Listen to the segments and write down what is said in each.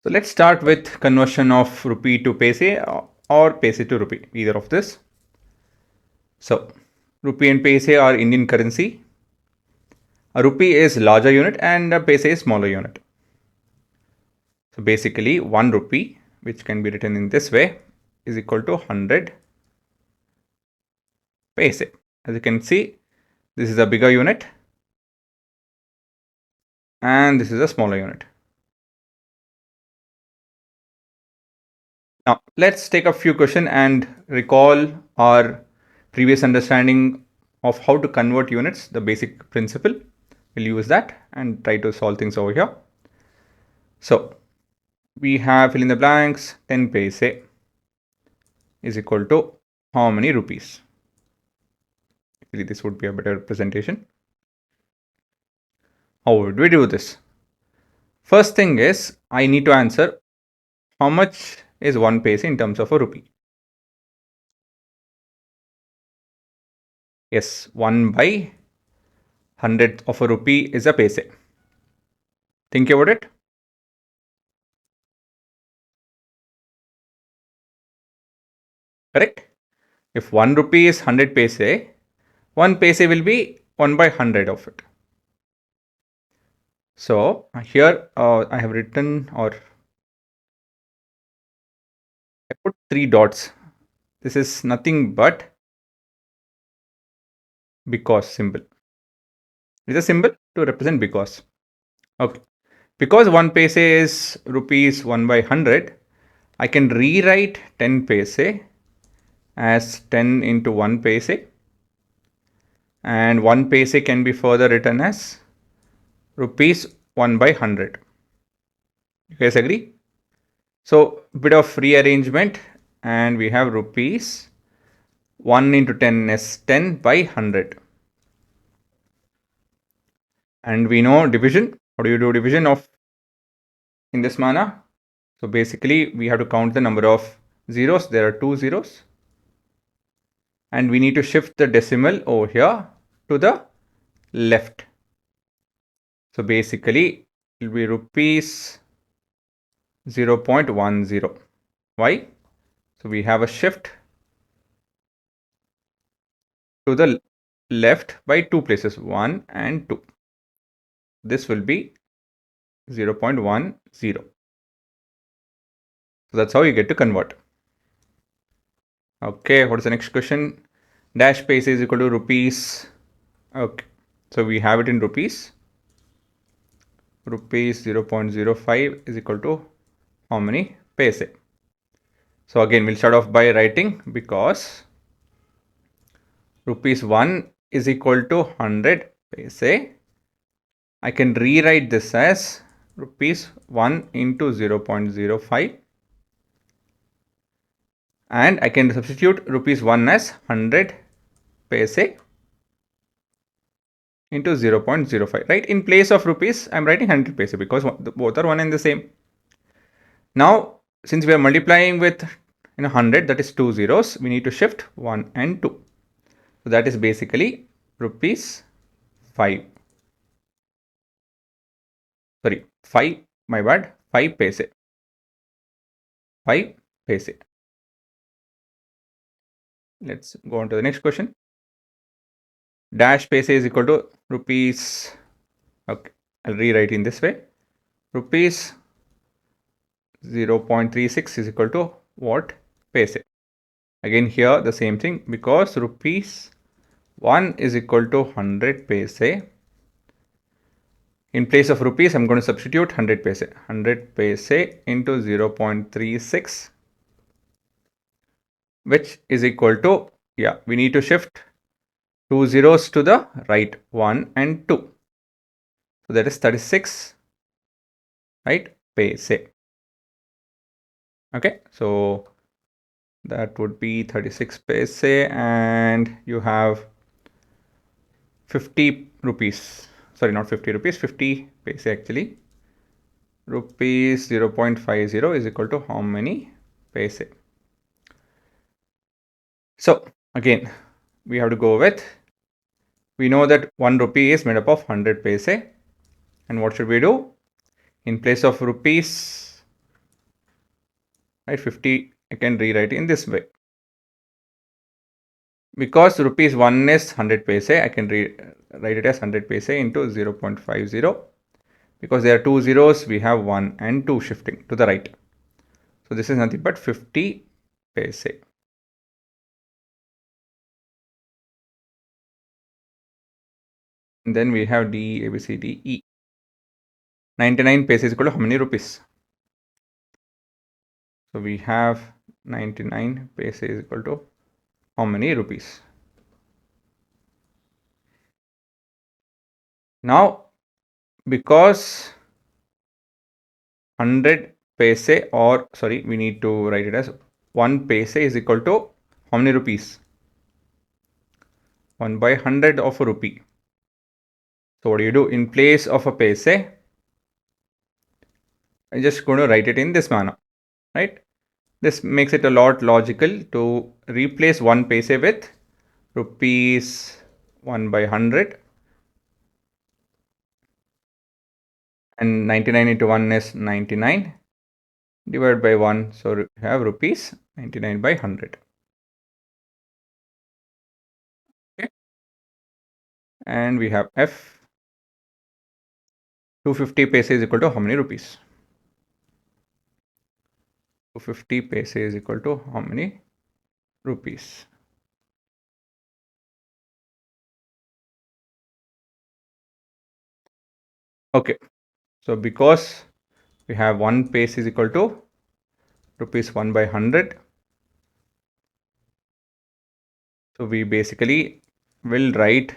So let's start with conversion of rupee to paise or paise to rupee, either of this. So rupee and paise are Indian currency. A rupee is larger unit and a paise is smaller unit. So basically 1 rupee, which can be written in this way, is equal to 100 paise. As you can see, this is a bigger unit and this is a smaller unit. Now let's take a few questions and recall our previous understanding of how to convert units, the basic principle. We'll use that and try to solve things over here. So we have fill in the blanks, 10 paise is equal to how many rupees? Actually, this would be a better representation. How would we do this? First thing is, I need to answer how much is 1 paise in terms of a rupee. Yes, 1 by 100 of a rupee is a paise. Think about it. Correct? If 1 rupee is 100 paise, 1 paise will be 1 by 100 of it. So here I have written, or I put 3 dots. This is nothing but because symbol. It's a symbol to represent because. Okay. Because 1 paise is rupees 1 by 100, I can rewrite 10 paise as 10 into 1 paise, and 1 paise can be further written as rupees 1 by 100. You guys agree? So bit of rearrangement and we have rupees 1 into 10 is 10 by 100. And we know division. How do you do division of in this manner? So basically we have to count the number of zeros. There are 2 zeros. And we need to shift the decimal over here to the left. So basically it will be rupees 0.10. Why? So we have a shift to the left by 2 places, 1 and 2. This will be 0.10. So that's how you get to convert. Okay, what is the next question? Dash paise is equal to rupees. Okay, so we have it in rupees. Rupees 0.05 is equal to how many paise? So again, we'll start off by writing because rupees 1 is equal to 100 paise. I can rewrite this as rupees 1 into 0.05. And I can substitute rupees 1 as 100 paise into 0.05, right? In place of rupees, I'm writing 100 paise because both are one and the same. Now, since we are multiplying with 100, that is 2 zeros, we need to shift 1 and 2. So that is basically rupees 5. Sorry, 5, my bad, 5 paise. 5 paise. Let's go on to the next question. Dash paise is equal to rupees. Okay, I'll rewrite in this way. Rupees 0.36 is equal to what? Paise. Again here the same thing, because rupees 1 is equal to 100 paise. In place of rupees, I'm going to substitute 100 paise. 100 paise into 0.36, which is equal to, yeah, we need to shift 2 zeros to the right, 1 and 2. So that is 36, right, paise. Okay, so that would be 36 paise, and you have 50 rupees. Sorry, not 50 rupees, 50 paise actually. Rupees 0.50 is equal to how many paise? So again, we have to go with, we know that 1 rupee is made up of 100 paise. And what should we do? In place of rupees, right? 50, I can rewrite in this way. Because rupees 1 is 100 paise, I can write it as 100 paise into 0.50. Because there are two zeros, we have 1 and 2 shifting to the right. So this is nothing but 50 paise. And then we have D, A, B, C, D, E. 99 paise is equal to how many rupees? So we have 99 paise is equal to how many rupees? Now, because 100 paise, or sorry, we need to write it as 1 paise is equal to how many rupees? 1 by 100 of a rupee. So what do? In place of a paise, I'm just going to write it in this manner, right? This makes it a lot logical to replace 1 paise with rupees 1 by 100, and 99 into 1 is 99 divided by 1, so we have rupees 99 by 100. Okay, and we have F. 250 paise is equal to how many rupees? 250 paise is equal to how many rupees? Okay, so because we have 1 paise is equal to rupees 1 by 100, so we basically will write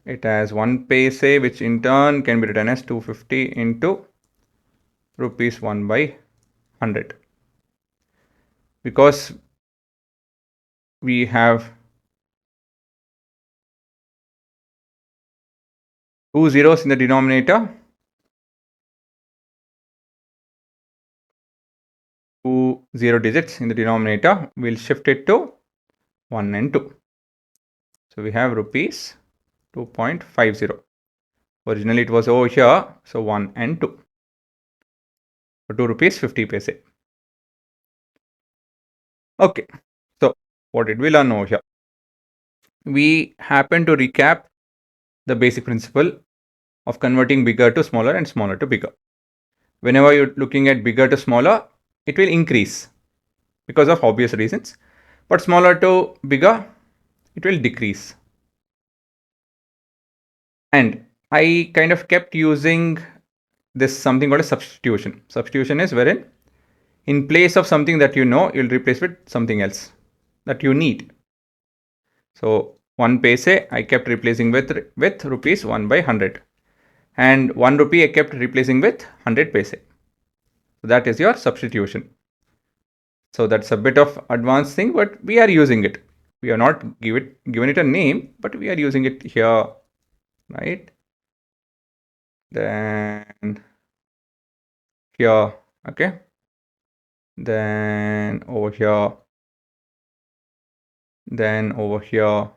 it as 1 paise, which in turn can be written as 250 into rupees 1 by 100. Because we have two zeros in the denominator, two zero digits in the denominator, we'll shift it to 1 and 2. So we have rupees 2.50. Originally it was over here, so 1 and 2. So 2 rupees 50 paise. Okay, so what did we learn over here? We happen to recap the basic principle of converting bigger to smaller and smaller to bigger. Whenever you're looking at bigger to smaller, it will increase because of obvious reasons, but smaller to bigger, it will decrease. And I kind of kept using this something called a substitution. Substitution is wherein in place of something that you know, you'll replace with something else that you need. So 1 paise I kept replacing with rupees 1 by 100, and 1 rupee I kept replacing with 100 paise. So that is your substitution. So that's a bit of advanced thing, but we are using it. We are not given it a name, but we are using it here, right? Then here, okay. Then over here, then over here.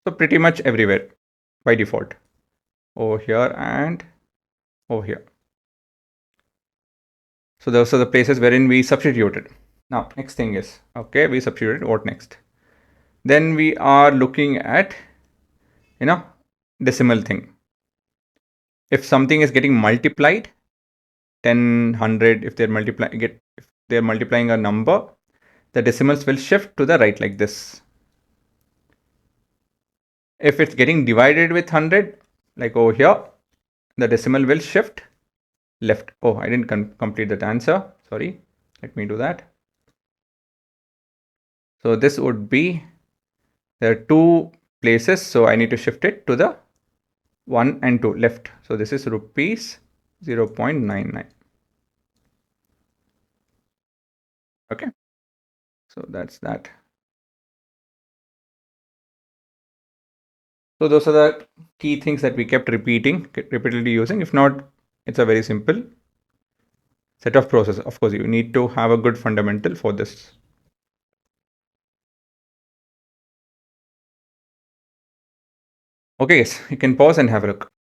So pretty much everywhere by default. Over here and over here. So those are the places wherein we substituted. Now, next thing is, okay, we substituted, what next? Then we are looking at, decimal thing. If something is getting multiplied, 10, 100, if they're multiplying a number, the decimals will shift to the right like this. If it's getting divided with 100, like over here, the decimal will shift left. Oh, I didn't complete that answer. Sorry. Let me do that. So this would be, there are two places. So I need to shift it to the 1 and 2 left. So this is rupees 0.99. Okay. So that's that. So those are the key things that we kept repeatedly using. If not, it's a very simple set of processes. Of course, you need to have a good fundamental for this. Okay, yes, you can pause and have a look.